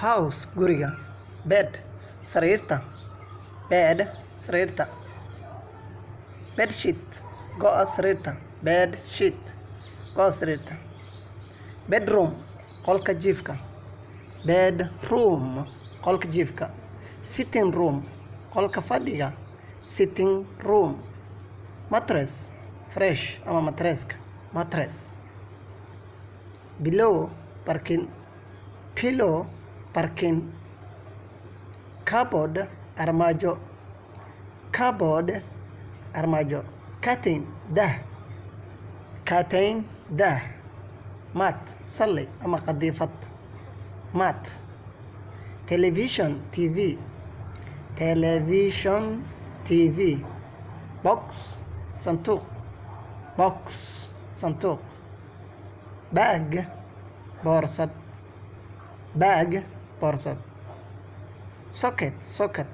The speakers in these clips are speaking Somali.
house guriga. Bed sariirta. Bed sariirta. Bed sheet go'a sariirta. Bed sheet go'a sariirta. Bedroom qolka jiifka. Bedroom qolka jiifka. Sitting room qolka fadhiga. Sitting room. Mattress fresh ama mattresska. Mattress. Below barkin. Pillow barkin. Cupboard armaajo. Cupboard armaajo. Curtain dah. Curtain dah. Mat salli ama qadiifad. Mat. Television TV. Television TV. Box sanduuq. Box sanduuq. Bag boorsad. Bag boorsad. Socket socket.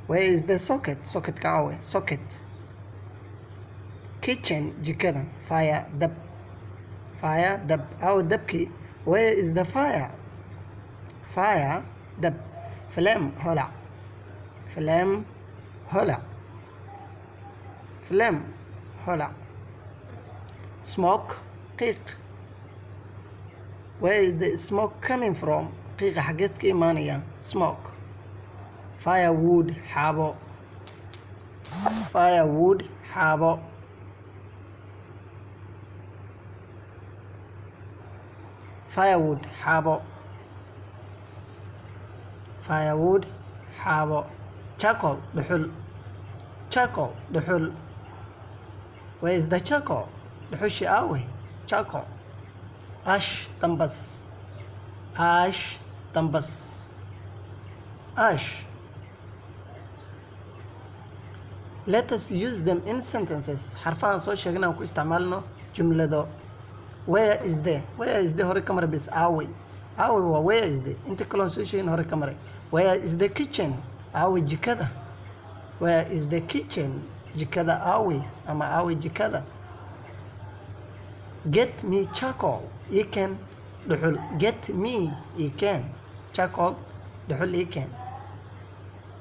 Where is the socket? Socket ka awe. Socket. Kitchen jikada. Fire dab. Fire dab. Awe dabki. Where is the fire? Fire dab. Flame hola. Flame hola. Flame hola. Smoke qiiq. Where is the smoke coming from? qiiqa xageed ka imaanaya? Smoke. Firewood xaabo. Firewood xaabo. Firewood xaabo. Firewood xaabo. Charcoal dhuxul. Charcoal dhuxul. Where is the charcoal? Dhuxushi awe. Charcoal. Ash dambas. Ash dambas. Ash. Let us use them in sentences. xarfahan soo sheegna aan ku isticmaalno jumlado. Where is the? Where is the hore kamar bis awe. Awe waa where is the? Inta kaloon soo sheegin hore kamar. Where is the kitchen? Awe jikada. Where is the kitchen? Jikada awe ama awe jikada. Get me charcoal. You can dhuxul. Get me you can. Charcoal dhuxul you can.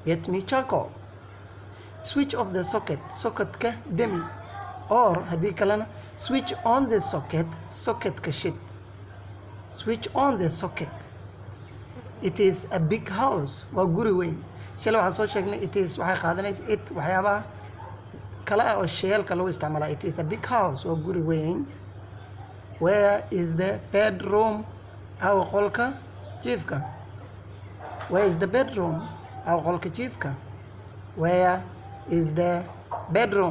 Get me charcoal. Switch off the socket. Socket ka demi. Or haddii kalena switch on the socket. Socket ka shid. Switch on the socket. It is a big house. Waa guri weyn. Shalay waxaan soo sheegnay it is waxay qaadanaysa it waxyaabaha kala oo sheelka lagu isticmaala. It is a big house. Waa guri weyn. Where is the bedroom? Aw qolka jiifka. Where is the bedroom? Aw qolka jiifka. Where is the bedroom?